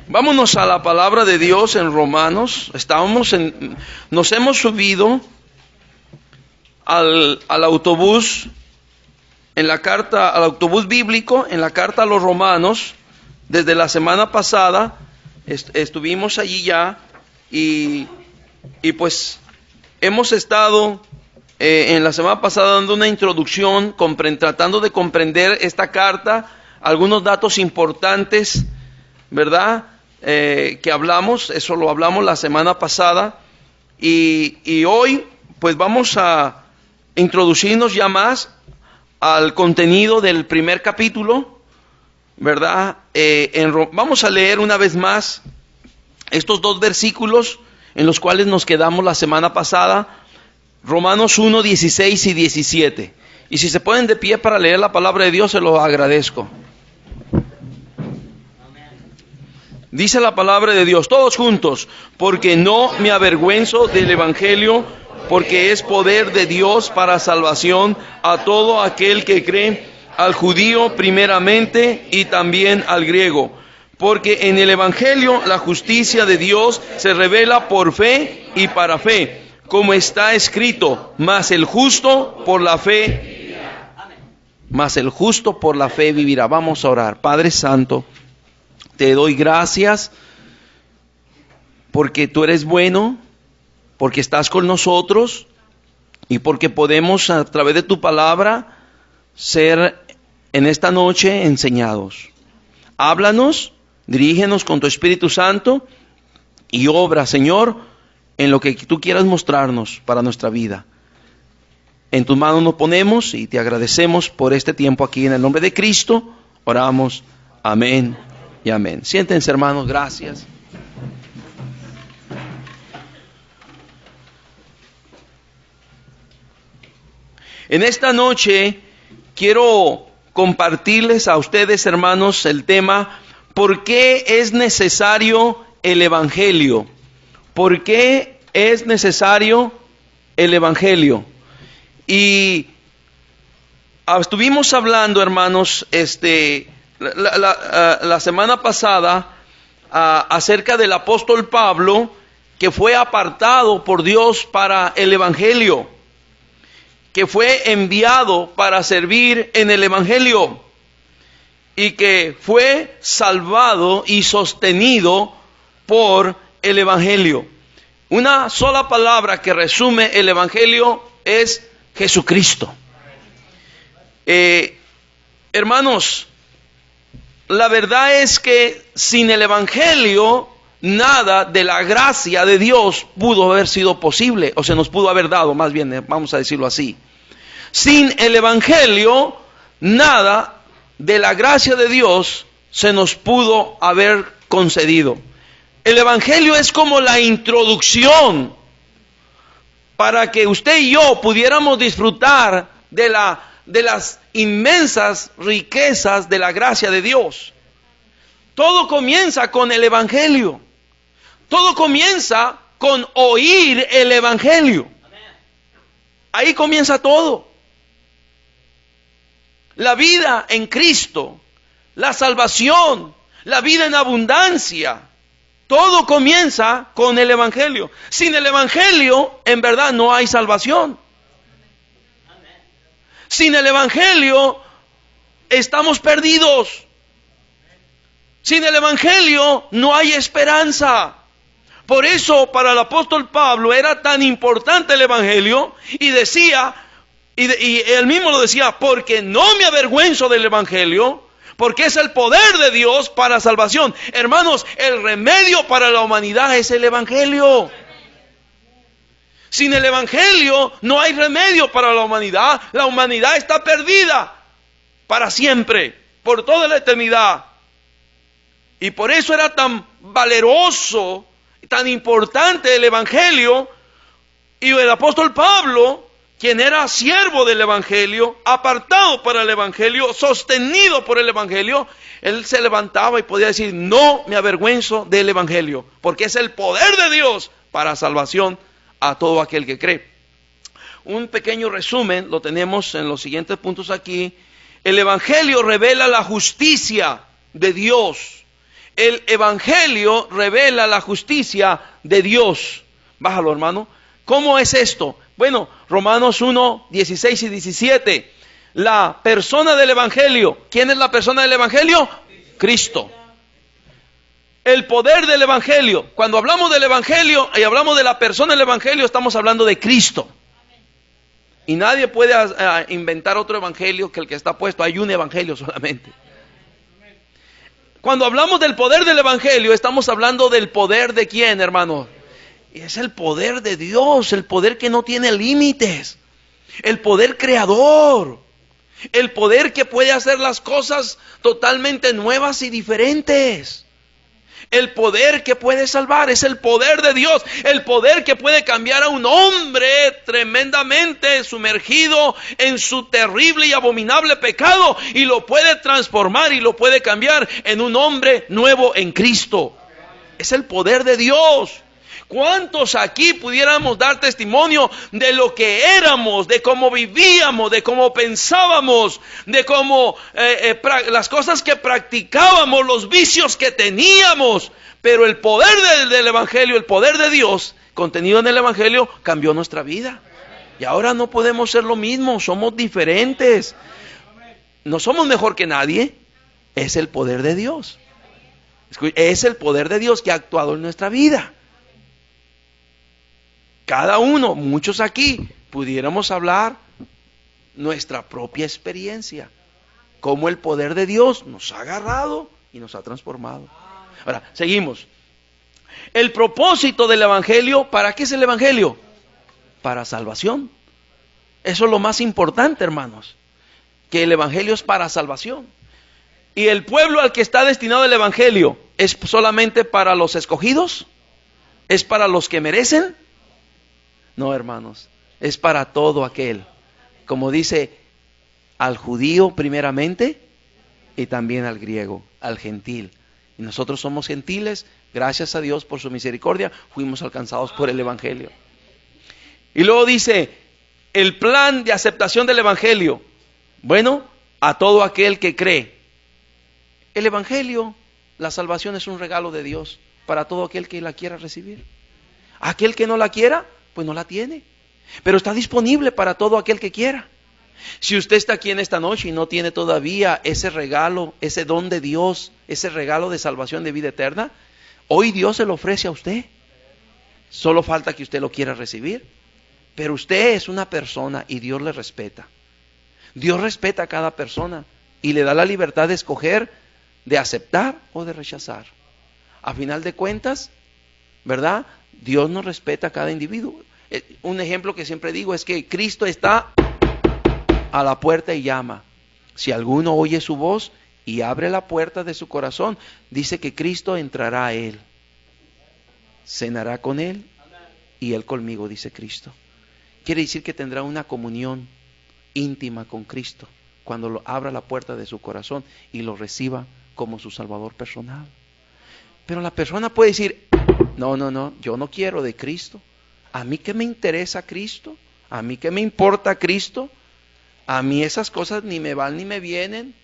Vámonos a la palabra de Dios en Romanos. Nos hemos subido al autobús, al autobús bíblico, en la carta a los Romanos. Desde la semana pasada estuvimos allí ya y pues hemos estado en la semana pasada dando una introducción, tratando de comprender esta carta, algunos datos importantes, ¿verdad? Que hablamos, eso lo hablamos la semana pasada, y hoy pues vamos a introducirnos ya más al contenido del primer capítulo, ¿verdad? Vamos a leer una vez más estos dos versículos en los cuales nos quedamos la semana pasada, Romanos 1, 16 y 17. Y si se ponen de pie para leer la palabra de Dios, se lo agradezco. Dice la palabra de Dios, todos juntos: porque no me avergüenzo del evangelio, porque es poder de Dios para salvación a todo aquel que cree, al judío primeramente y también al griego. Porque en el evangelio la justicia de Dios se revela por fe y para fe, como está escrito: mas el justo por la fe vivirá. Vamos a orar. Padre Santo, te doy gracias porque tú eres bueno, porque estás con nosotros y porque podemos a través de tu palabra ser en esta noche enseñados. Háblanos, dirígenos con tu Espíritu Santo y obra, Señor, en lo que tú quieras mostrarnos para nuestra vida. En tus manos nos ponemos y te agradecemos por este tiempo aquí. En el nombre de Cristo oramos. Amén y amén. Siéntense, hermanos, gracias. En esta noche quiero compartirles a ustedes, hermanos, el tema: ¿por qué es necesario el evangelio? ¿Por qué es necesario el evangelio? Y estuvimos hablando, hermanos, la semana pasada acerca del apóstol Pablo, que fue apartado por Dios para el evangelio, que fue enviado para servir en el evangelio y que fue salvado y sostenido por el evangelio. Una sola palabra que resume el evangelio es Jesucristo. Hermanos, la verdad es que sin el evangelio nada de la gracia de Dios pudo haber sido posible, o se nos pudo haber dado, más bien, vamos a decirlo así. Sin el evangelio nada de la gracia de Dios se nos pudo haber concedido. El evangelio es como la introducción para que usted y yo pudiéramos disfrutar de las inmensas riquezas de la gracia de Dios. Todo comienza con el evangelio. Todo comienza con oír el evangelio. Ahí comienza todo. La vida en Cristo, la salvación, la vida en abundancia, todo comienza con el evangelio. Sin el evangelio, en verdad, no hay salvación. Sin el evangelio, estamos perdidos. Sin el evangelio, no hay esperanza. Por eso, para el apóstol Pablo era tan importante el evangelio, y decía, y él mismo lo decía: porque no me avergüenzo del evangelio, porque es el poder de Dios para salvación. Hermanos, el remedio para la humanidad es el evangelio. Sin el evangelio no hay remedio para la humanidad. La humanidad está perdida para siempre, por toda la eternidad. Y por eso era tan valeroso, tan importante el evangelio. Y el apóstol Pablo, quien era siervo del evangelio, apartado para el evangelio, sostenido por el evangelio, él se levantaba y podía decir: no me avergüenzo del evangelio, porque es el poder de Dios para salvación a todo aquel que cree. Un pequeño resumen lo tenemos en los siguientes puntos aquí. El evangelio revela la justicia de Dios. El Evangelio revela la justicia de Dios. Bájalo, hermano. ¿Cómo es esto? Bueno, Romanos 1, 16 y 17. La persona del Evangelio. ¿Quién es la persona del Evangelio? Cristo. El poder del Evangelio. Cuando hablamos del Evangelio y hablamos de la persona del Evangelio, estamos hablando de Cristo. Y nadie puede inventar otro evangelio que el que está puesto. Hay un evangelio solamente. Cuando hablamos del poder del evangelio, estamos hablando del poder de ¿quién, hermano? Es el poder de Dios, el poder que no tiene límites, el poder creador, el poder que puede hacer las cosas totalmente nuevas y diferentes. El poder que puede salvar es el poder de Dios. El poder que puede cambiar a un hombre tremendamente sumergido en su terrible y abominable pecado, y lo puede transformar y lo puede cambiar en un hombre nuevo en Cristo. Es el poder de Dios. ¿Cuántos aquí pudiéramos dar testimonio de lo que éramos, de cómo vivíamos, de cómo pensábamos, de cómo las cosas que practicábamos, los vicios que teníamos? Pero el poder del Evangelio, el poder de Dios contenido en el Evangelio cambió nuestra vida. Y ahora no podemos ser lo mismo, somos diferentes. No somos mejor que nadie, es el poder de Dios. Es el poder de Dios que ha actuado en nuestra vida. Cada uno, muchos aquí, pudiéramos hablar nuestra propia experiencia, cómo el poder de Dios nos ha agarrado y nos ha transformado. Ahora, seguimos. El propósito del Evangelio, ¿para qué es el Evangelio? Para salvación. Eso es lo más importante, hermanos, que el Evangelio es para salvación. ¿Y el pueblo al que está destinado el Evangelio es solamente para los escogidos? ¿Es para los que merecen? No, hermanos, es para todo aquel, como dice, al judío primeramente y también al griego, al gentil. Y nosotros somos gentiles, gracias a Dios por su misericordia, fuimos alcanzados por el Evangelio. Y luego dice, el plan de aceptación del Evangelio, bueno, a todo aquel que cree. El Evangelio, la salvación es un regalo de Dios para todo aquel que la quiera recibir. Aquel que no la quiera, pues no la tiene, pero está disponible para todo aquel que quiera. Si usted está aquí en esta noche y no tiene todavía ese regalo, ese don de Dios, ese regalo de salvación de vida eterna, hoy Dios se lo ofrece a usted. Solo falta que usted lo quiera recibir. Pero usted es una persona y Dios le respeta. Dios respeta a cada persona y le da la libertad de escoger, de aceptar o de rechazar. A final de cuentas, ¿verdad? Dios nos respeta a cada individuo. Un ejemplo que siempre digo es que Cristo está a la puerta y llama. Si alguno oye su voz y abre la puerta de su corazón, dice que Cristo entrará a él, cenará con él y él conmigo, dice Cristo. Quiere decir que tendrá una comunión íntima con Cristo cuando lo abra la puerta de su corazón y lo reciba como su Salvador personal. Pero la persona puede decir, no, yo no quiero de Cristo. ¿A mí qué me interesa Cristo? ¿A mí qué me importa Cristo? A mí esas cosas ni me van ni me vienen.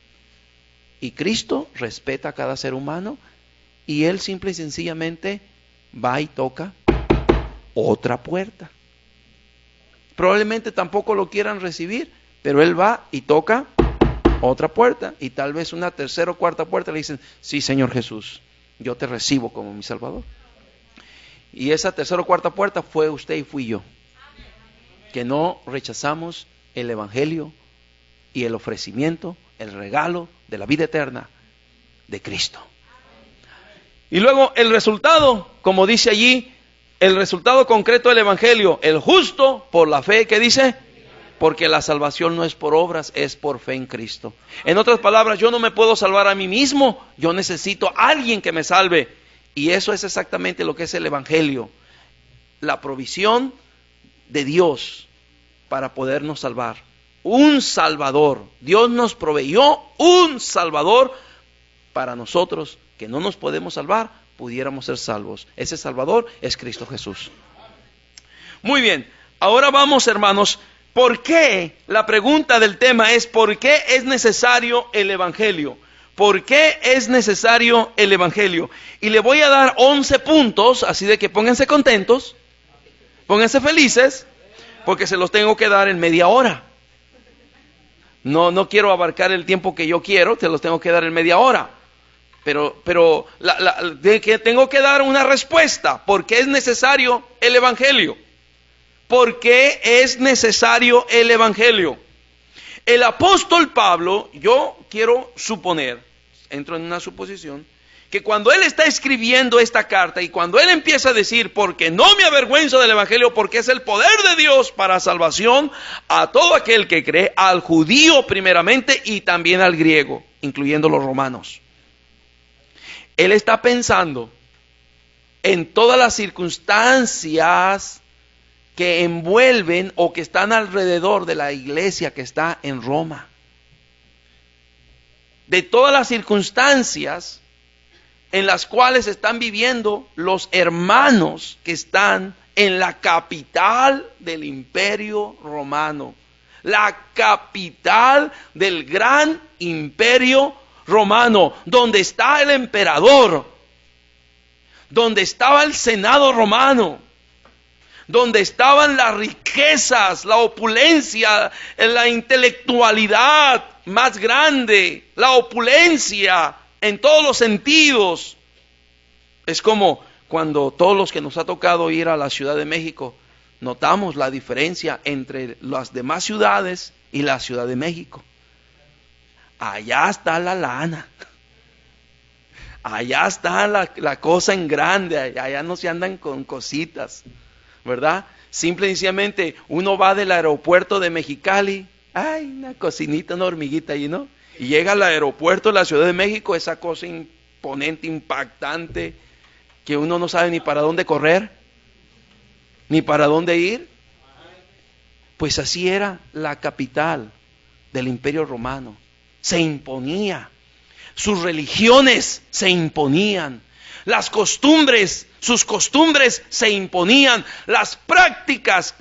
Y Cristo respeta a cada ser humano y Él simple y sencillamente va y toca otra puerta. Probablemente tampoco lo quieran recibir, pero Él va y toca otra puerta. Y tal vez una tercera o cuarta puerta le dicen, sí, Señor Jesús, yo te recibo como mi Salvador. Y esa tercera o cuarta puerta fue usted y fui yo, que no rechazamos el Evangelio y el ofrecimiento, el regalo de la vida eterna de Cristo. Y luego el resultado, como dice allí, el resultado concreto del Evangelio, el justo por la fe, ¿qué dice? Porque la salvación no es por obras, es por fe en Cristo. En otras palabras, yo no me puedo salvar a mí mismo, yo necesito a alguien que me salve. Y eso es exactamente lo que es el Evangelio, la provisión de Dios para podernos salvar. Un Salvador, Dios nos proveyó un Salvador para nosotros que no nos podemos salvar, pudiéramos ser salvos. Ese Salvador es Cristo Jesús. Muy bien, ahora vamos, hermanos, ¿por qué? La pregunta del tema es ¿por qué es necesario el Evangelio? ¿Por qué es necesario el Evangelio? Y le voy a dar 11 puntos, así de que pónganse contentos, pónganse felices, porque se los tengo que dar en media hora. No quiero abarcar el tiempo que yo quiero, se los tengo que dar en media hora. Pero tengo que dar una respuesta. ¿Por qué es necesario el Evangelio? ¿Por qué es necesario el Evangelio? El apóstol Pablo, yo quiero suponer, entro en una suposición, que cuando él está escribiendo esta carta y cuando él empieza a decir, porque no me avergüenzo del Evangelio, porque es el poder de Dios para salvación a todo aquel que cree, al judío primeramente y también al griego, incluyendo los romanos. Él está pensando en todas las circunstancias que envuelven o que están alrededor de la iglesia que está en Roma. De todas las circunstancias en las cuales están viviendo los hermanos que están en la capital del Imperio Romano. La capital del gran Imperio Romano, donde está el emperador, donde estaba el Senado romano, donde estaban las riquezas, la opulencia, la intelectualidad más grande, la opulencia en todos los sentidos. Es como cuando todos los que nos ha tocado ir a la Ciudad de México, notamos la diferencia entre las demás ciudades y la Ciudad de México. Allá está la lana, allá está la cosa en grande, allá no se andan con cositas, ¿verdad? Simple y sencillamente uno va del aeropuerto de Mexicali, hay una cocinita, una hormiguita ahí, ¿no? Y llega al aeropuerto de la Ciudad de México, esa cosa imponente, impactante, que uno no sabe ni para dónde correr, ni para dónde ir. Pues así era la capital del Imperio Romano. Se imponía, sus religiones se imponían, las costumbres, sus costumbres se imponían, las prácticas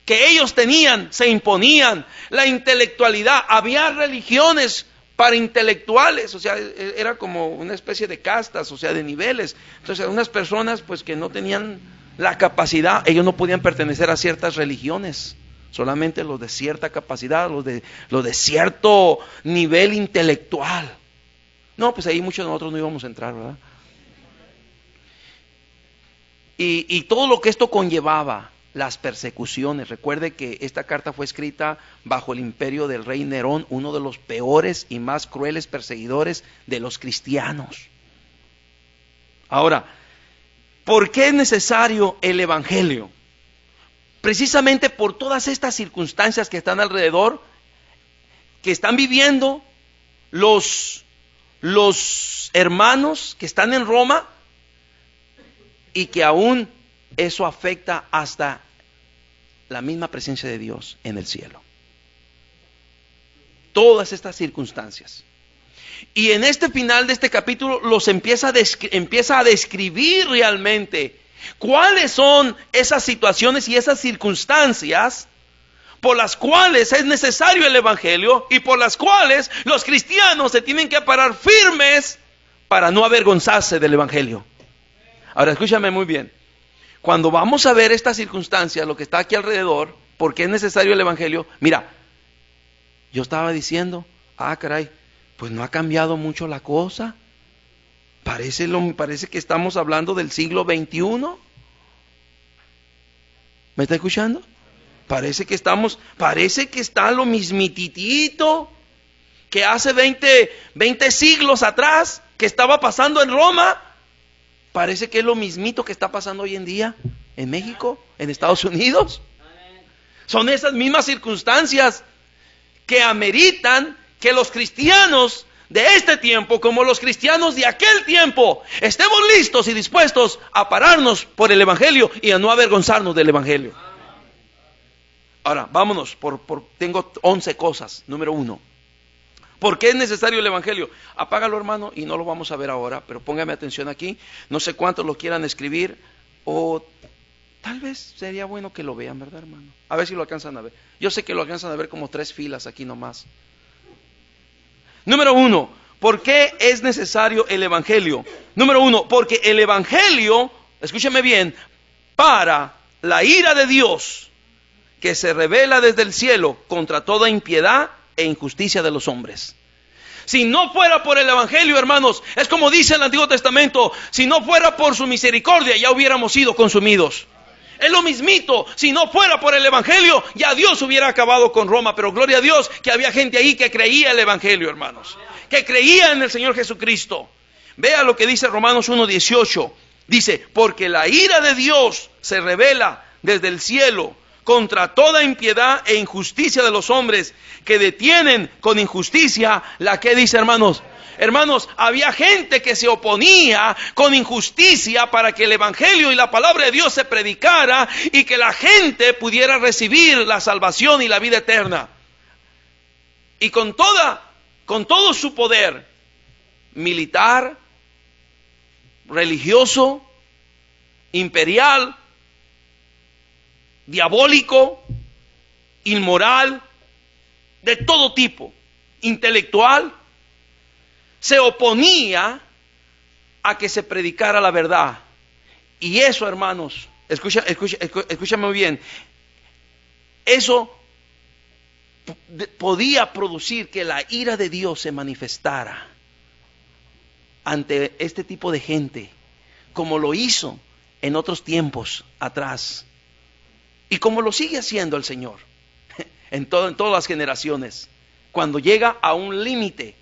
que ellos tenían se imponían, la intelectualidad, había religiones para intelectuales, o sea, era como una especie de castas, o sea, de niveles. Entonces, unas personas pues que no tenían la capacidad, ellos no podían pertenecer a ciertas religiones. Solamente los de cierta capacidad, los de cierto nivel intelectual. No, pues ahí muchos de nosotros no íbamos a entrar, ¿verdad? Y todo lo que esto conllevaba, las persecuciones. Recuerde que esta carta fue escrita bajo el imperio del rey Nerón, uno de los peores y más crueles perseguidores de los cristianos. Ahora, ¿por qué es necesario el Evangelio? Precisamente por todas estas circunstancias que están alrededor, que están viviendo los hermanos que están en Roma, y que aún eso afecta hasta la misma presencia de Dios en el cielo. Todas estas circunstancias. Y en este final de este capítulo los empieza a describir realmente cuáles son esas situaciones y esas circunstancias por las cuales es necesario el Evangelio y por las cuales los cristianos se tienen que parar firmes para no avergonzarse del Evangelio. Ahora escúchame muy bien. Cuando vamos a ver estas circunstancias, lo que está aquí alrededor, ¿por qué es necesario el Evangelio? Mira, yo estaba diciendo, caray, pues no ha cambiado mucho la cosa. Parece que estamos hablando del siglo XXI. ¿Me está escuchando? Parece que está lo mismititito que hace 20 siglos atrás que estaba pasando en Roma. Parece que es lo mismito que está pasando hoy en día en México, en Estados Unidos. Son esas mismas circunstancias que ameritan que los cristianos de este tiempo, como los cristianos de aquel tiempo, estemos listos y dispuestos a pararnos por el Evangelio y a no avergonzarnos del Evangelio. Ahora, vámonos, tengo 11 cosas. Número 1. ¿Por qué es necesario el Evangelio? Apágalo, hermano, y no lo vamos a ver ahora, pero póngame atención aquí. No sé cuántos lo quieran escribir, o tal vez sería bueno que lo vean, ¿verdad, hermano? A ver si lo alcanzan a ver. Yo sé que lo alcanzan a ver como 3 filas aquí nomás. Número 1. ¿por qué es necesario el Evangelio? Número uno, porque el Evangelio, escúcheme bien, para la ira de Dios que se revela desde el cielo contra toda impiedad e injusticia de los hombres. Si no fuera por el Evangelio, hermanos, es como dice el Antiguo Testamento, si no fuera por su misericordia, ya hubiéramos sido consumidos. Es lo mismito, si no fuera por el Evangelio, ya Dios hubiera acabado con Roma. Pero gloria a Dios que había gente ahí que creía el Evangelio, hermanos, que creía en el Señor Jesucristo. Vea lo que dice Romanos 1:18. Dice, porque la ira de Dios se revela desde el cielo contra toda impiedad e injusticia de los hombres que detienen con injusticia la que dice, hermanos. Hermanos, había gente que se oponía con injusticia para que el Evangelio y la palabra de Dios se predicara y que la gente pudiera recibir la salvación y la vida eterna. Y con todo su poder militar, religioso, imperial, diabólico, inmoral, de todo tipo, intelectual, se oponía a que se predicara la verdad. Y eso, hermanos, escúchame muy bien, eso podía producir que la ira de Dios se manifestara ante este tipo de gente, como lo hizo en otros tiempos atrás, y como lo sigue haciendo el Señor en todas las generaciones, cuando llega a un límite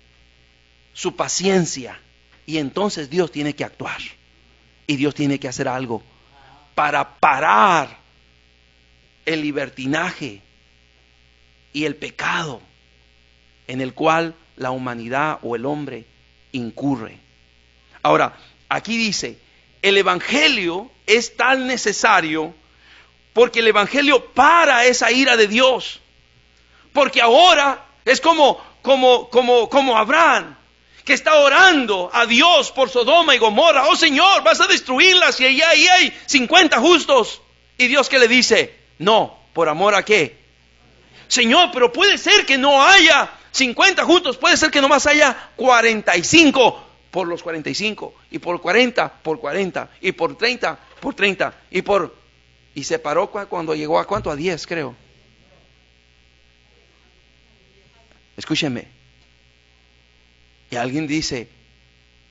su paciencia, y entonces Dios tiene que actuar y Dios tiene que hacer algo para parar el libertinaje y el pecado en el cual la humanidad o el hombre incurre. Ahora, aquí dice, el Evangelio es tan necesario porque el Evangelio para esa ira de Dios. Porque ahora es como Abraham, que está orando a Dios por Sodoma y Gomorra. Oh Señor, vas a destruirlas y ahí hay 50 justos. Y Dios, ¿qué le dice? No, ¿por amor a qué? Señor, pero puede ser que no haya 50 justos, puede ser que nomás haya 45 por los 45, y por 40 por 40, y por 30 por 30, y se paró cuando llegó a ¿cuánto? A 10, creo. Escúcheme. Y alguien dice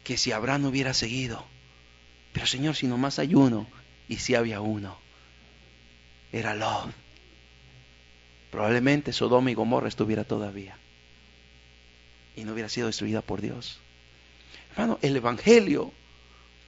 que si Abraham no hubiera seguido, pero Señor, si nomás hay uno, y si había uno, era Lot. Probablemente Sodoma y Gomorra estuviera todavía y no hubiera sido destruida por Dios. Hermano, el Evangelio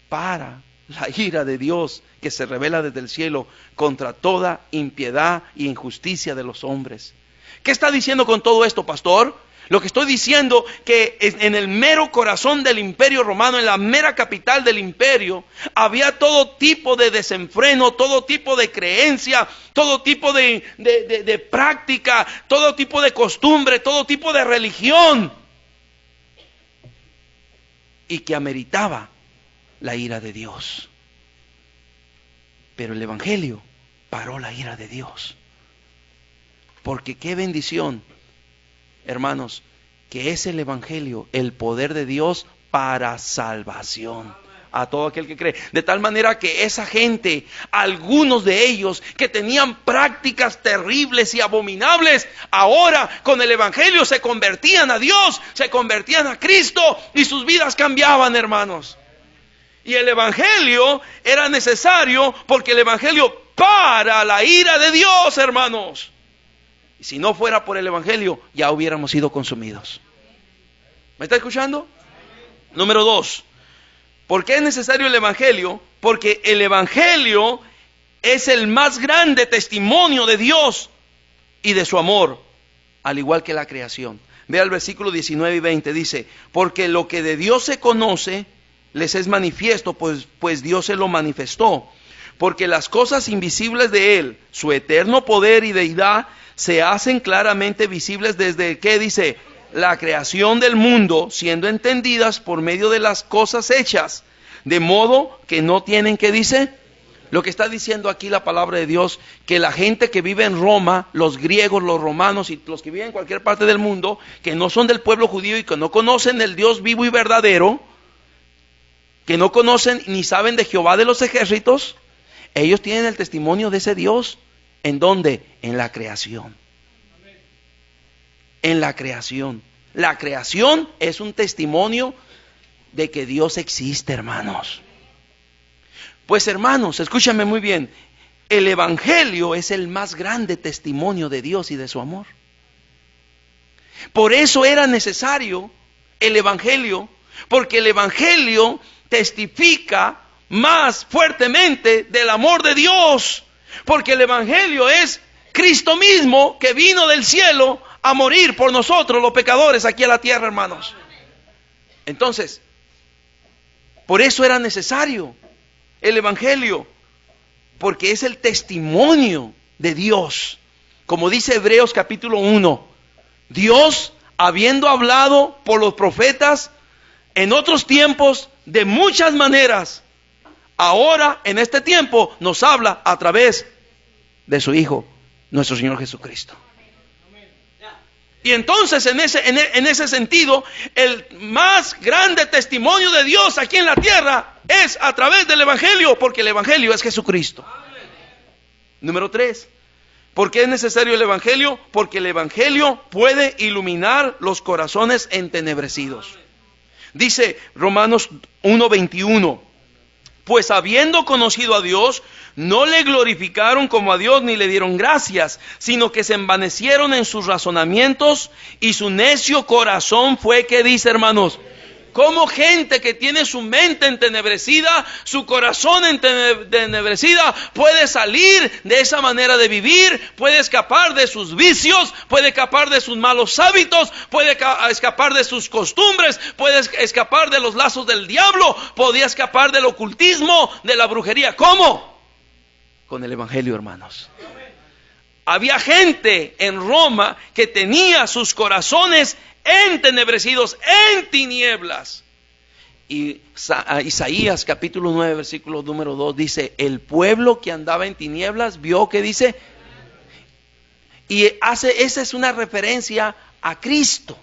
para la ira de Dios que se revela desde el cielo contra toda impiedad y injusticia de los hombres. ¿Qué está diciendo con todo esto, pastor? Lo que estoy diciendo que en el mero corazón del imperio romano, en la mera capital del imperio, había todo tipo de desenfreno, todo tipo de creencia, todo tipo de práctica, todo tipo de costumbre, todo tipo de religión, y que ameritaba la ira de Dios. Pero el Evangelio paró la ira de Dios. Porque qué bendición, hermanos, que es el Evangelio, el poder de Dios para salvación a todo aquel que cree. De tal manera que esa gente, algunos de ellos que tenían prácticas terribles y abominables, ahora con el Evangelio se convertían a Dios, se convertían a Cristo y sus vidas cambiaban, hermanos. Y el Evangelio era necesario porque el Evangelio para la ira de Dios, hermanos. Y si no fuera por el Evangelio, ya hubiéramos sido consumidos. ¿Me está escuchando? Número 2. ¿Por qué es necesario el Evangelio? Porque el Evangelio es el más grande testimonio de Dios y de su amor, al igual que la creación. Vea el versículo 19 y 20, dice, porque lo que de Dios se conoce, les es manifiesto, pues Dios se lo manifestó. Porque las cosas invisibles de Él, su eterno poder y deidad, se hacen claramente visibles desde, ¿qué dice? La creación del mundo, siendo entendidas por medio de las cosas hechas, de modo que no tienen, ¿qué dice? Lo que está diciendo aquí la palabra de Dios, que la gente que vive en Roma, los griegos, los romanos y los que viven en cualquier parte del mundo, que no son del pueblo judío y que no conocen el Dios vivo y verdadero, que no conocen ni saben de Jehová de los ejércitos, ellos tienen el testimonio de ese Dios. ¿En dónde? En la creación. En la creación. La creación es un testimonio de que Dios existe, hermanos. Pues hermanos, escúchame muy bien, el Evangelio es el más grande testimonio de Dios y de su amor. Por eso era necesario el Evangelio, porque el Evangelio testifica más fuertemente del amor de Dios, porque el Evangelio es Cristo mismo que vino del cielo a morir por nosotros los pecadores aquí a la tierra, hermanos. Entonces, por eso era necesario el Evangelio, porque es el testimonio de Dios. Como dice Hebreos capítulo 1, Dios, habiendo hablado por los profetas en otros tiempos de muchas maneras, ahora en este tiempo nos habla a través de su Hijo, nuestro Señor Jesucristo. Y entonces en ese sentido, el más grande testimonio de Dios aquí en la tierra es a través del Evangelio, porque el Evangelio es Jesucristo. Número 3, ¿por qué es necesario el Evangelio? Porque el Evangelio puede iluminar los corazones entenebrecidos. Dice Romanos 1:21, pues habiendo conocido a Dios, no le glorificaron como a Dios ni le dieron gracias, sino que se envanecieron en sus razonamientos y su necio corazón fue, ¿qué dice, hermanos? Como gente que tiene su mente entenebrecida, su corazón entenebrecida, puede salir de esa manera de vivir, puede escapar de sus vicios, puede escapar de sus malos hábitos, puede escapar de sus costumbres, puede escapar de los lazos del diablo, podía escapar del ocultismo, de la brujería. ¿Cómo? Con el Evangelio, hermanos. Había gente en Roma que tenía sus corazones entenebrecidos, en tinieblas. Y Isaías capítulo 9 versículo número 2 dice, el pueblo que andaba en tinieblas vio, que dice, y esa es una referencia a Cristo,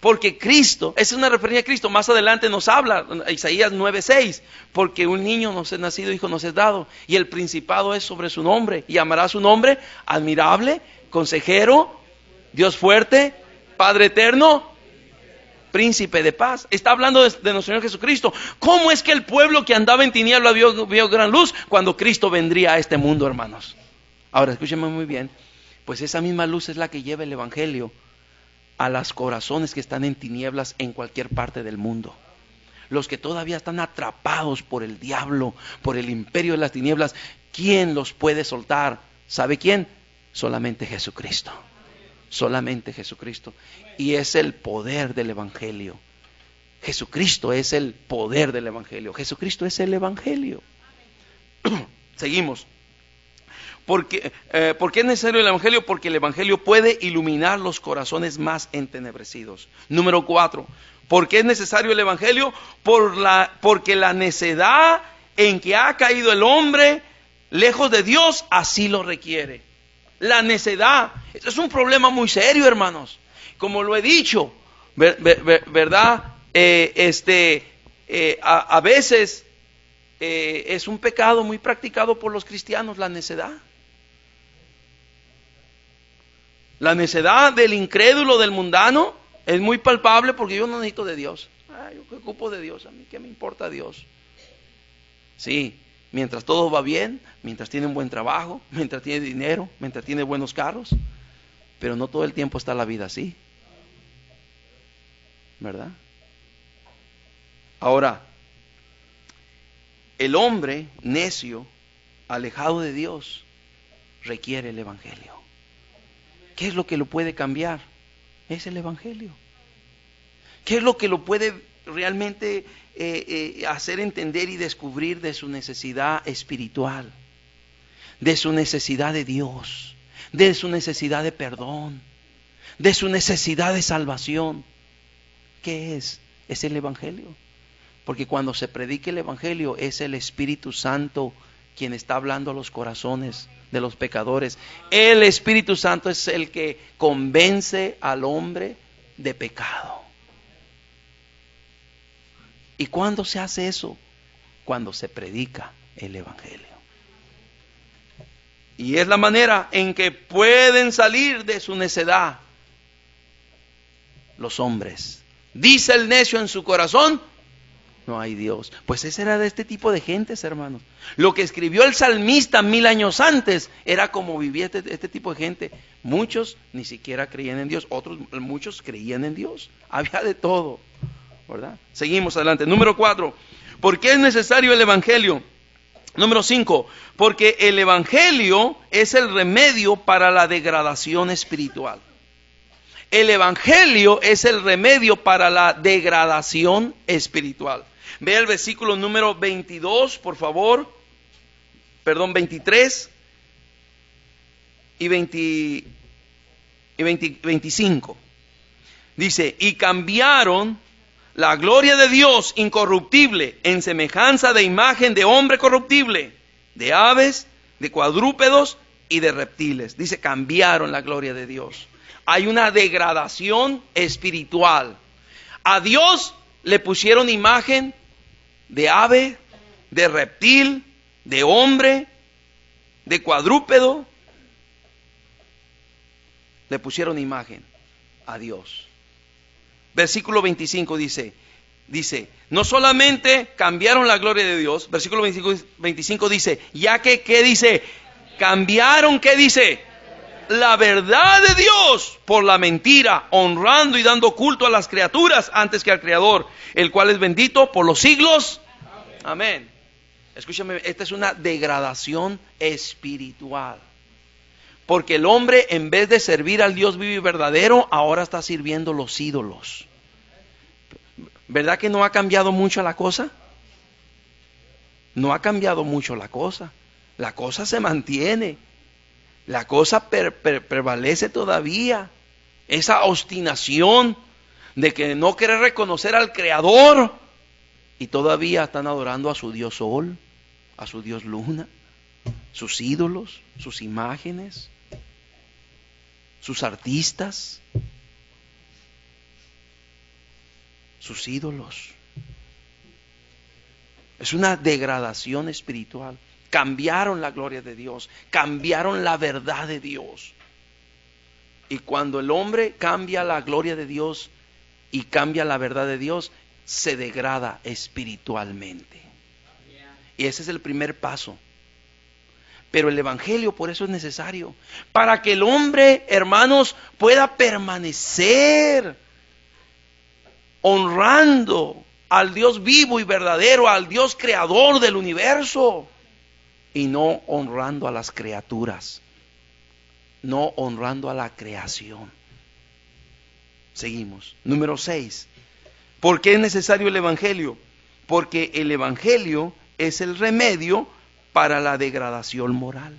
porque Cristo, es una referencia a Cristo. Más adelante nos habla Isaías 9:6, porque un niño nos es nacido, hijo nos es dado, y el principado es sobre su nombre, y llamará su nombre admirable, consejero, Dios fuerte, Padre eterno, príncipe de paz. Está hablando de nuestro Señor Jesucristo. ¿Cómo es que el pueblo que andaba en tinieblas vio gran luz? Cuando Cristo vendría a este mundo, hermanos. Ahora escúchenme muy bien, pues esa misma luz es la que lleva el Evangelio a los corazones que están en tinieblas en cualquier parte del mundo. Los que todavía están atrapados por el diablo, por el imperio de las tinieblas, ¿quién los puede soltar? ¿Sabe quién? Solamente Jesucristo. Solamente Jesucristo. Y es el poder del Evangelio. Jesucristo es el poder del Evangelio. Jesucristo es el Evangelio. Seguimos. ¿Por qué es necesario el Evangelio? Porque el Evangelio puede iluminar los corazones más entenebrecidos. Número 4. ¿Por qué es necesario el Evangelio? Porque la necedad en que ha caído el hombre lejos de Dios así lo requiere. La necedad, eso es un problema muy serio, hermanos. Como lo he dicho, ¿verdad? A veces es un pecado muy practicado por los cristianos, la necedad. La necedad del incrédulo, del mundano, es muy palpable porque yo no necesito de Dios. Yo me ocupo de Dios, a mí qué me importa Dios. Sí. Mientras todo va bien, mientras tiene un buen trabajo, mientras tiene dinero, mientras tiene buenos carros, pero no todo el tiempo está la vida así, ¿verdad? Ahora, el hombre necio, alejado de Dios, requiere el Evangelio. ¿Qué es lo que lo puede cambiar? Es el Evangelio. ¿Qué es lo que lo puede realmente hacer entender y descubrir de su necesidad espiritual, de su necesidad de Dios, de su necesidad de perdón, de su necesidad de salvación? ¿Qué es? Es el Evangelio. Porque cuando se predica el Evangelio es el Espíritu Santo quien está hablando a los corazones de los pecadores. El Espíritu Santo es el que convence al hombre de pecado. ¿Y cuándo se hace eso? Cuando se predica el Evangelio. Y es la manera en que pueden salir de su necedad los hombres. Dice el necio en su corazón: no hay Dios. Pues ese era de este tipo de gentes, hermanos. Lo que escribió el salmista 1000 años antes era como vivía este tipo de gente. Muchos ni siquiera creían en Dios, muchos creían en Dios. Había de todo, ¿verdad? Seguimos adelante. Número 4. ¿Por qué es necesario el Evangelio? Número 5. Porque el Evangelio es el remedio para la degradación espiritual. El Evangelio es el remedio para la degradación espiritual. Ve el versículo número 22, por favor. 23 y 25. Dice: y cambiaron la gloria de Dios incorruptible en semejanza de imagen de hombre corruptible, de aves, de cuadrúpedos y de reptiles. Dice, cambiaron la gloria de Dios. Hay una degradación espiritual. A Dios le pusieron imagen de ave, de reptil, de hombre, de cuadrúpedo. Le pusieron imagen a Dios. Versículo 25 dice, no solamente cambiaron la gloria de Dios, versículo 25 dice, ya que, ¿qué dice? Cambiaron, ¿qué dice? La verdad de Dios por la mentira, honrando y dando culto a las criaturas antes que al Creador, el cual es bendito por los siglos. Amén. Escúchame, esta es una degradación espiritual. Porque el hombre, en vez de servir al Dios vivo y verdadero, ahora está sirviendo los ídolos. ¿Verdad que no ha cambiado mucho la cosa? No ha cambiado mucho la cosa. La cosa se mantiene. La cosa prevalece todavía. Esa obstinación de que no querer reconocer al Creador. Y todavía están adorando a su Dios Sol, a su Dios Luna, sus ídolos, sus imágenes, sus artistas, sus ídolos. Es una degradación espiritual. Cambiaron la gloria de Dios, cambiaron la verdad de Dios. Y cuando el hombre cambia la gloria de Dios y cambia la verdad de Dios, se degrada espiritualmente. Y ese es el primer paso. Pero el Evangelio por eso es necesario. Para que el hombre, hermanos, pueda permanecer honrando al Dios vivo y verdadero, al Dios creador del universo. Y no honrando a las criaturas. No honrando a la creación. Seguimos. Número 6. ¿Por qué es necesario el Evangelio? Porque el Evangelio es el remedio para la degradación moral.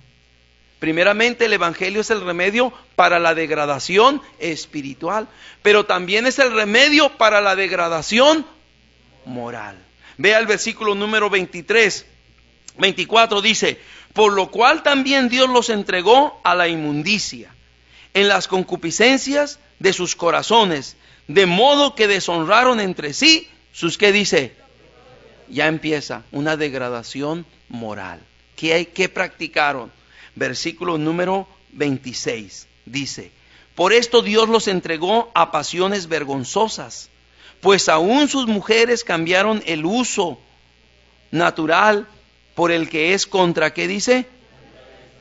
Primeramente, el Evangelio es el remedio para la degradación espiritual, pero también es el remedio para la degradación moral. Vea el versículo número 24 dice, por lo cual también Dios los entregó a la inmundicia, en las concupiscencias de sus corazones, de modo que deshonraron entre sí sus, ¿qué dice? Ya empieza una degradación moral. ¿Qué practicaron? Versículo número 26 dice, por esto Dios los entregó a pasiones vergonzosas, pues aún sus mujeres cambiaron el uso natural por el que es contra, ¿qué dice?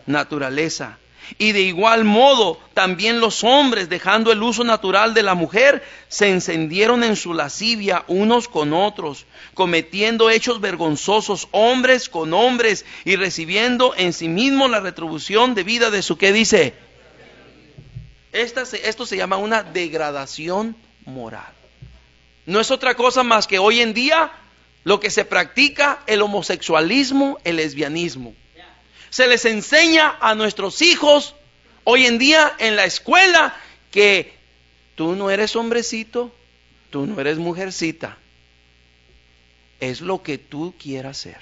Naturaleza. Y de igual modo, también los hombres, dejando el uso natural de la mujer, se encendieron en su lascivia unos con otros, cometiendo hechos vergonzosos, hombres con hombres, y recibiendo en sí mismo la retribución debida de su, ¿qué dice? Esto se llama una degradación moral. No es otra cosa más que hoy en día lo que se practica, el homosexualismo, el lesbianismo. Se les enseña a nuestros hijos hoy en día en la escuela que tú no eres hombrecito, tú no eres mujercita. es lo que tú quieras ser.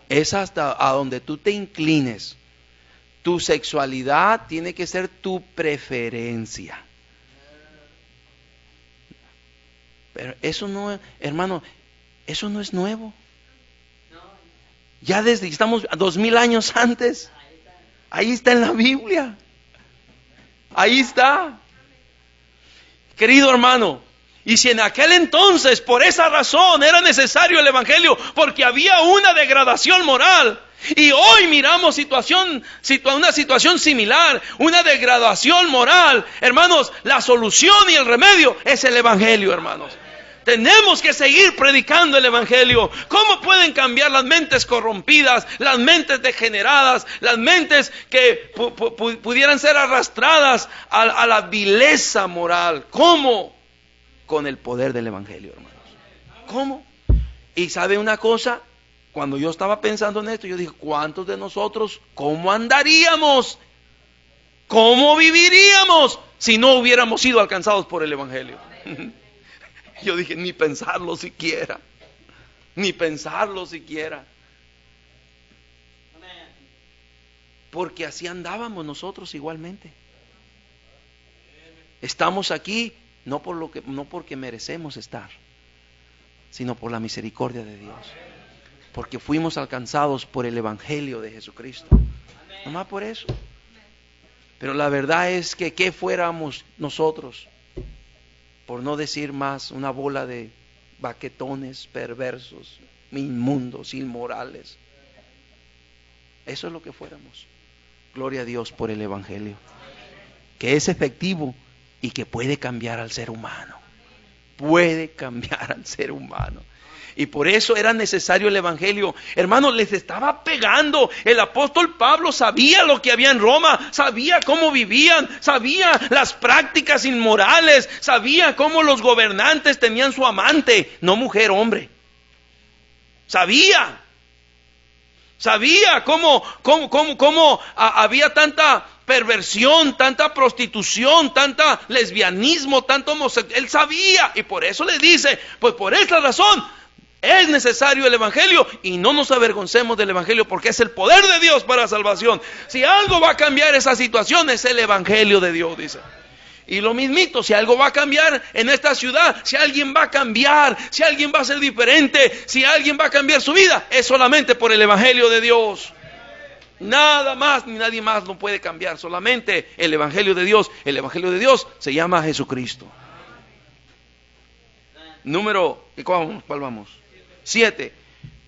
Es hasta a donde tú te inclines. Tu sexualidad tiene que ser tu preferencia. Pero eso no, hermano, eso no es nuevo. Ya desde estamos 2000 años antes. Ahí está en la Biblia. Ahí está. Querido hermano, y si en aquel entonces por esa razón era necesario el evangelio, porque había una degradación moral, y hoy miramos una situación similar, una degradación moral, hermanos, la solución y el remedio es el evangelio, hermanos. Tenemos que seguir predicando el evangelio. ¿Cómo pueden cambiar las mentes corrompidas, las mentes degeneradas, las mentes que pudieran ser arrastradas a la vileza moral? ¿Cómo? Con el poder del evangelio, hermanos. ¿Cómo? Y ¿sabe una cosa? Cuando yo estaba pensando en esto, yo dije, ¿cuántos de nosotros, cómo andaríamos? ¿Cómo viviríamos si no hubiéramos sido alcanzados por el evangelio? Yo dije, ni pensarlo siquiera. Ni pensarlo siquiera. Porque así andábamos nosotros igualmente. Estamos aquí no porque merecemos estar, sino por la misericordia de Dios. Porque fuimos alcanzados por el evangelio de Jesucristo. Nomás por eso. Pero la verdad es que ¿qué fuéramos nosotros? Por no decir más, una bola de baquetones, perversos, inmundos, inmorales. Eso es lo que fuéramos. Gloria a Dios por el evangelio, que es efectivo y que puede cambiar al ser humano. Puede cambiar al ser humano. Y por eso era necesario el evangelio. Hermanos, les estaba pegando. El apóstol Pablo sabía lo que había en Roma, sabía cómo vivían, sabía las prácticas inmorales, sabía cómo los gobernantes tenían su amante, no mujer, hombre. Sabía cómo había tanta perversión, tanta prostitución, tanta lesbianismo, tanto homosexual. Él sabía, y por eso le dice, pues por esta razón es necesario el evangelio, y no nos avergoncemos del evangelio, porque es el poder de Dios para salvación. Si algo va a cambiar esa situación, es el evangelio de Dios, dice. Y lo mismito, si algo va a cambiar en esta ciudad, si alguien va a cambiar, si alguien va a ser diferente, si alguien va a cambiar su vida, es solamente por el evangelio de Dios. Nada más ni nadie más lo puede cambiar, solamente el evangelio de Dios. El evangelio de Dios se llama Jesucristo. ¿Cuál vamos? 7.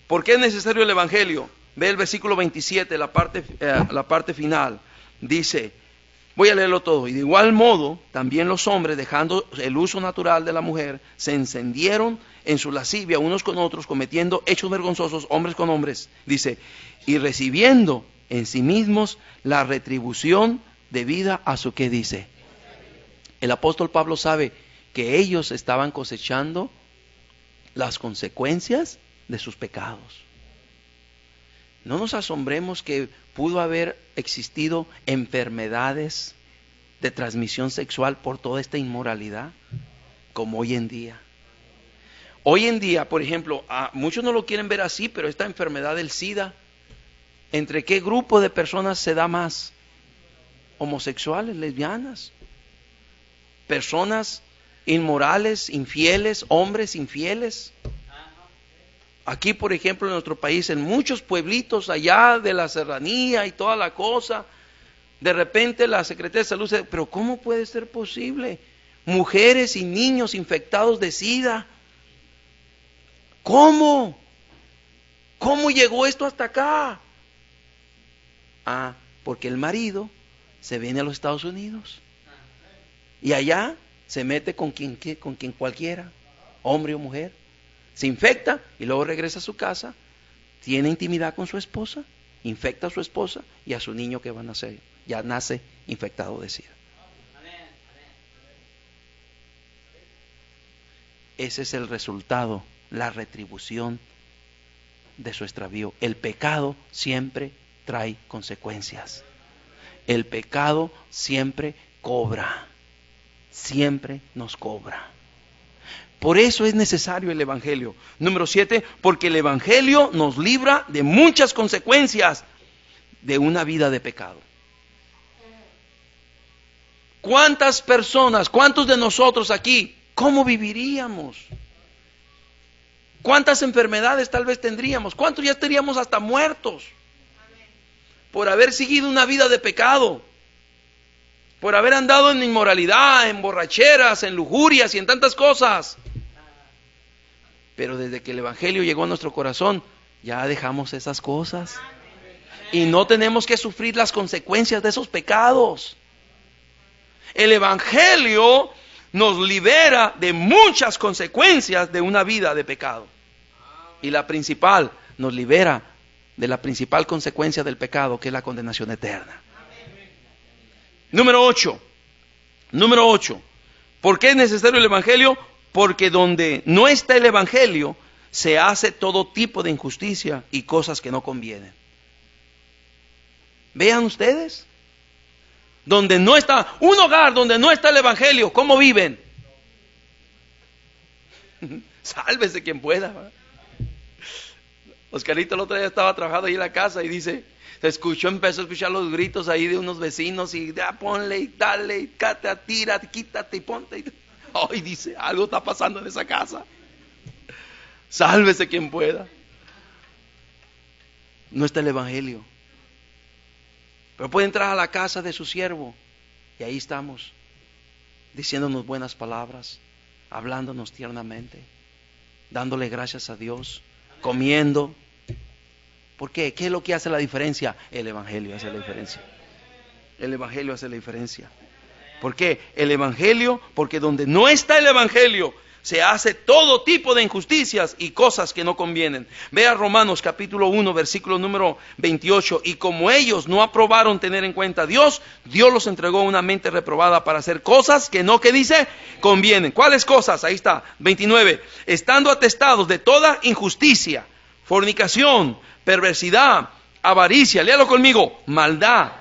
¿Por qué es necesario el evangelio? Ve el versículo 27, la parte final. Dice, voy a leerlo todo. Y de igual modo, también los hombres, dejando el uso natural de la mujer, se encendieron en su lascivia unos con otros, cometiendo hechos vergonzosos, hombres con hombres. Dice, y recibiendo en sí mismos la retribución debida a su, ¿qué dice? El apóstol Pablo sabe que ellos estaban cosechando las consecuencias de sus pecados. No nos asombremos que pudo haber existido enfermedades de transmisión sexual por toda esta inmoralidad, como hoy en día. Hoy en día, por ejemplo, muchos no lo quieren ver así, pero esta enfermedad del SIDA, ¿entre qué grupo de personas se da más? Homosexuales, lesbianas, personas inmorales, infieles, hombres infieles. Aquí, por ejemplo, en nuestro país, en muchos pueblitos allá de la serranía y toda la cosa, de repente la Secretaría de Salud dice, pero ¿cómo puede ser posible? Mujeres y niños infectados de SIDA. ¿Cómo? ¿Cómo llegó esto hasta acá? Porque el marido se viene a los Estados Unidos y allá se mete con quien cualquiera, hombre o mujer, se infecta y luego regresa a su casa, tiene intimidad con su esposa, infecta a su esposa y a su niño que va a nacer, ya nace infectado de SIDA. Ese es el resultado, la retribución de su extravío. El pecado siempre trae consecuencias. El pecado siempre cobra. Siempre nos cobra. Por eso es necesario el Evangelio. Número 7, porque el Evangelio nos libra de muchas consecuencias de una vida de pecado. ¿Cuántas personas, cuántos de nosotros aquí, cómo viviríamos? ¿Cuántas enfermedades tal vez tendríamos? ¿Cuántos ya estaríamos hasta muertos? Por haber seguido una vida de pecado. Por haber andado en inmoralidad, en borracheras, en lujurias y en tantas cosas. Pero desde que el Evangelio llegó a nuestro corazón, ya dejamos esas cosas. Y no tenemos que sufrir las consecuencias de esos pecados. El Evangelio nos libera de muchas consecuencias de una vida de pecado. Y la principal, nos libera de la principal consecuencia del pecado, que es la condenación eterna. Número 8. ¿Por qué es necesario el Evangelio? Porque donde no está el Evangelio, se hace todo tipo de injusticia y cosas que no convienen. Vean ustedes. Donde no está, un hogar donde no está el Evangelio, ¿cómo viven? Sálvese quien pueda. Oscarito el otro día estaba trabajando ahí en la casa y dice, empezó a escuchar los gritos ahí de unos vecinos y ponle y dale, y tira, quítate y ponte. Ay, dice, algo está pasando en esa casa. Sálvese quien pueda. No está el Evangelio. Pero puede entrar a la casa de su siervo y ahí estamos, diciéndonos buenas palabras, hablándonos tiernamente, dándole gracias a Dios, comiendo. ¿Por qué? ¿Qué es lo que hace la diferencia? El Evangelio hace la diferencia. El Evangelio hace la diferencia. ¿Por qué? El Evangelio, porque donde no está el Evangelio, se hace todo tipo de injusticias y cosas que no convienen. Vea Romanos capítulo 1, versículo número 28. Y como ellos no aprobaron tener en cuenta a Dios, Dios los entregó una mente reprobada para hacer cosas que no, ¿qué dice? Convienen. ¿Cuáles cosas? Ahí está, 29. Estando atestados de toda injusticia, fornicación, perversidad, avaricia, léalo conmigo, maldad,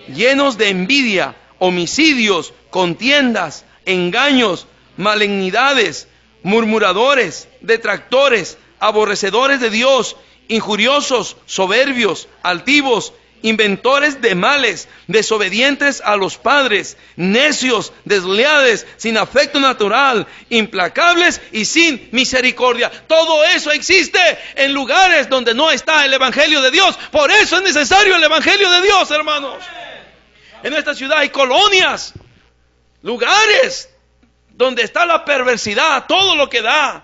llenos de envidia, homicidios, contiendas, engaños, malignidades, murmuradores, detractores, aborrecedores de Dios, injuriosos, soberbios, altivos, inventores de males, desobedientes a los padres, necios, desleales, sin afecto natural, implacables y sin misericordia. Todo eso existe en lugares donde no está el Evangelio de Dios. Por eso es necesario el Evangelio de Dios, hermanos. En nuestra ciudad hay colonias, lugares donde está la perversidad, todo lo que da,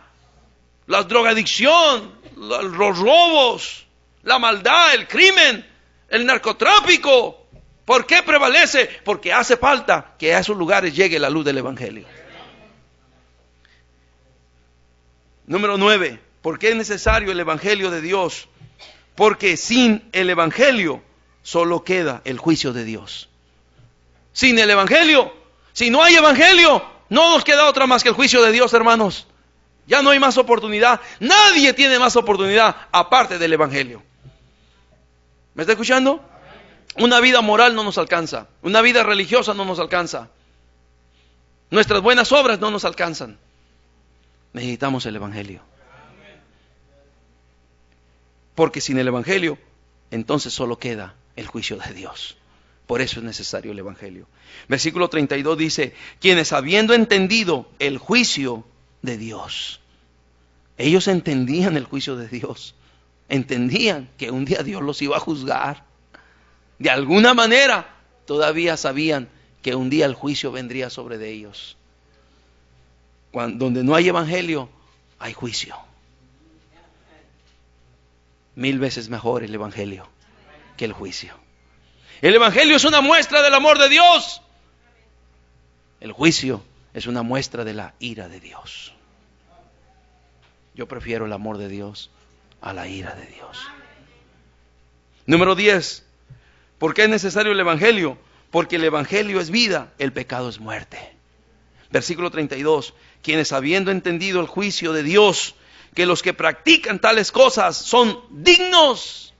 la drogadicción, los robos, la maldad, el crimen, el narcotráfico. ¿Por qué prevalece? Porque hace falta que a esos lugares llegue la luz del Evangelio. Número 9. ¿Por qué es necesario el Evangelio de Dios? Porque sin el Evangelio solo queda el juicio de Dios. Sin el Evangelio, si no hay Evangelio, no nos queda otra más que el juicio de Dios, hermanos. Ya no hay más oportunidad. Nadie tiene más oportunidad aparte del Evangelio. ¿Me está escuchando? Una vida moral no nos alcanza. Una vida religiosa no nos alcanza. Nuestras buenas obras no nos alcanzan. Necesitamos el Evangelio. Porque sin el Evangelio, entonces solo queda el juicio de Dios. Por eso es necesario el Evangelio. Versículo 32 dice, quienes habiendo entendido el juicio de Dios. Ellos entendían el juicio de Dios. Entendían que un día Dios los iba a juzgar. De alguna manera, todavía sabían que un día el juicio vendría sobre de ellos. Donde no hay Evangelio, hay juicio. 1000 veces mejor el Evangelio que el juicio. El Evangelio es una muestra del amor de Dios. El juicio es una muestra de la ira de Dios. Yo prefiero el amor de Dios a la ira de Dios. Número 10. ¿Por qué es necesario el Evangelio? Porque el Evangelio es vida, el pecado es muerte. Versículo 32. Quienes habiendo entendido el juicio de Dios, que los que practican tales cosas son dignos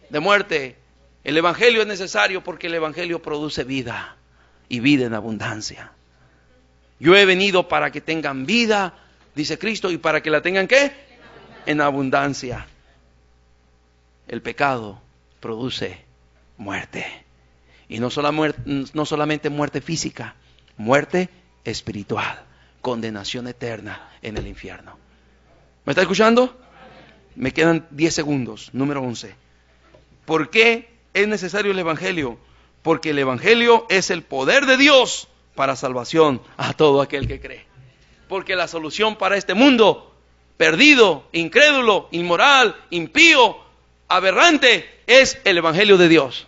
de muerte. El Evangelio es necesario porque el Evangelio produce vida y vida en abundancia. Yo he venido para que tengan vida dice Cristo, y para que la tengan ¿qué? En abundancia. El pecado produce muerte. Y no solamente muerte física, muerte espiritual, condenación eterna en el infierno. ¿Me está escuchando? Me quedan 10 segundos. Número 11. ¿Por qué es necesario el Evangelio? Porque el Evangelio es el poder de Dios para salvación a todo aquel que cree. Porque la solución para este mundo perdido, incrédulo, inmoral, impío, aberrante, es el Evangelio de Dios.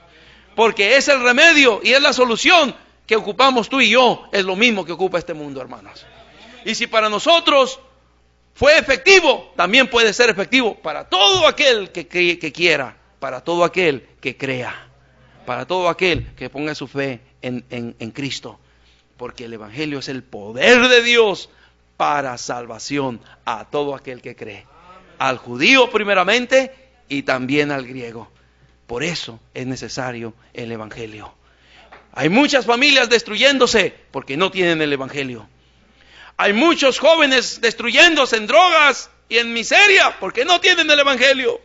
Porque es el remedio y es la solución que ocupamos tú y yo. Es lo mismo que ocupa este mundo, hermanos. Y si para nosotros fue efectivo, también puede ser efectivo para todo aquel que quiera, para todo aquel que crea, para todo aquel que ponga su fe en Cristo. Porque el Evangelio es el poder de Dios para salvación a todo aquel que cree. Al judío primeramente y también al griego. Por eso es necesario el Evangelio. Hay muchas familias destruyéndose porque no tienen el Evangelio. Hay muchos jóvenes destruyéndose en drogas y en miseria porque no tienen el Evangelio.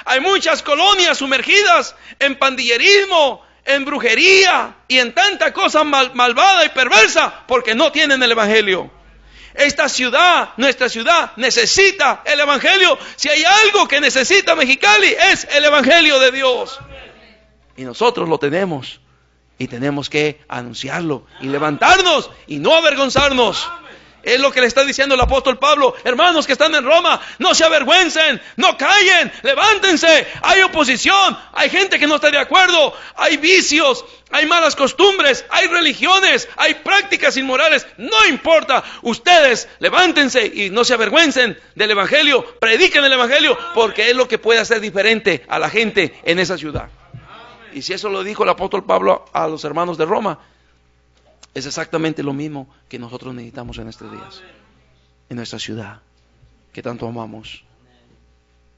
Hay muchas colonias sumergidas en pandillerismo, en brujería y en tanta cosa malvada y perversa porque no tienen el Evangelio. Esta ciudad, nuestra ciudad, necesita el Evangelio. Si hay algo que necesita Mexicali, es el Evangelio de Dios. Y nosotros lo tenemos. Y tenemos que anunciarlo y levantarnos y no avergonzarnos. Es lo que le está diciendo el apóstol Pablo. Hermanos que están en Roma, no se avergüencen, no callen, levántense. Hay oposición, hay gente que no está de acuerdo, hay vicios, hay malas costumbres, hay religiones, hay prácticas inmorales. No importa, ustedes levántense y no se avergüencen del Evangelio. Prediquen el Evangelio porque es lo que puede hacer diferente a la gente en esa ciudad. Y si eso lo dijo el apóstol Pablo a los hermanos de Roma, es exactamente lo mismo que nosotros necesitamos en estos días, en nuestra ciudad, que tanto amamos,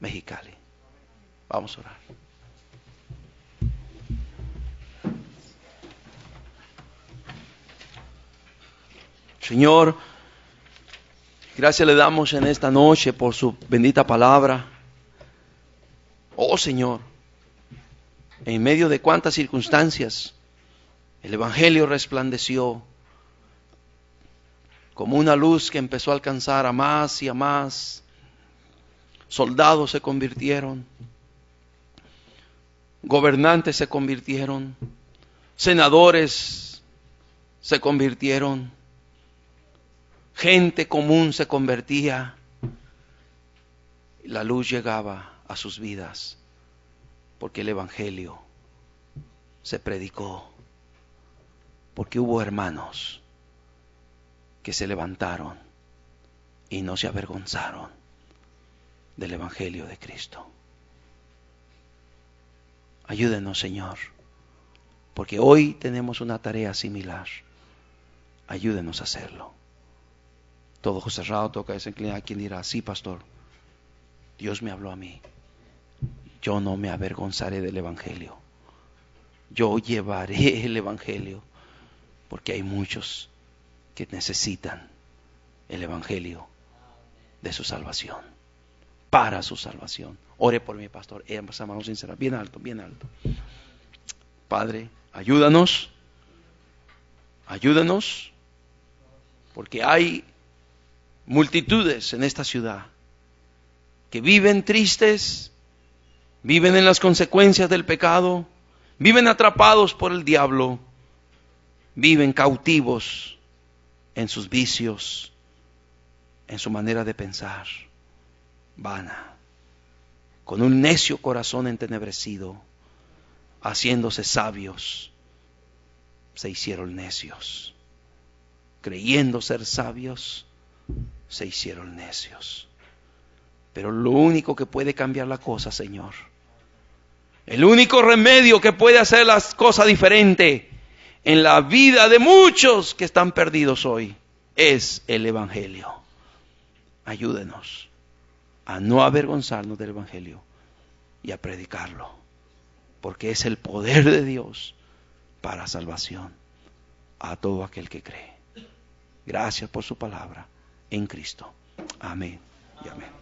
Mexicali. Vamos a orar. Señor, gracias le damos en esta noche por su bendita palabra. Oh Señor, en medio de cuántas circunstancias, el Evangelio resplandeció como una luz que empezó a alcanzar a más y a más. Soldados se convirtieron, gobernantes se convirtieron, senadores se convirtieron, gente común se convertía. La luz llegaba a sus vidas porque el Evangelio se predicó. Porque hubo hermanos que se levantaron y no se avergonzaron del Evangelio de Cristo. Ayúdenos, Señor, porque hoy tenemos una tarea similar. Ayúdenos a hacerlo. Todo ojo cerrado, toca esa inclinada. ¿Quién dirá? Sí, pastor, Dios me habló a mí. Yo no me avergonzaré del Evangelio. Yo llevaré el Evangelio. Porque hay muchos que necesitan el Evangelio de su salvación, para su salvación. Ore por mi pastor, hermanos sinceros, bien alto, bien alto. Padre, ayúdanos, porque hay multitudes en esta ciudad que viven tristes, viven en las consecuencias del pecado, viven atrapados por el diablo. Viven cautivos en sus vicios, en su manera de pensar, vana, con un necio corazón entenebrecido, haciéndose sabios, se hicieron necios, creyendo ser sabios, se hicieron necios. Pero lo único que puede cambiar la cosa, Señor, el único remedio que puede hacer las cosas diferentes en la vida de muchos que están perdidos hoy, es el Evangelio. Ayúdenos a no avergonzarnos del Evangelio y a predicarlo, porque es el poder de Dios para salvación a todo aquel que cree. Gracias por su palabra en Cristo. Amén y amén.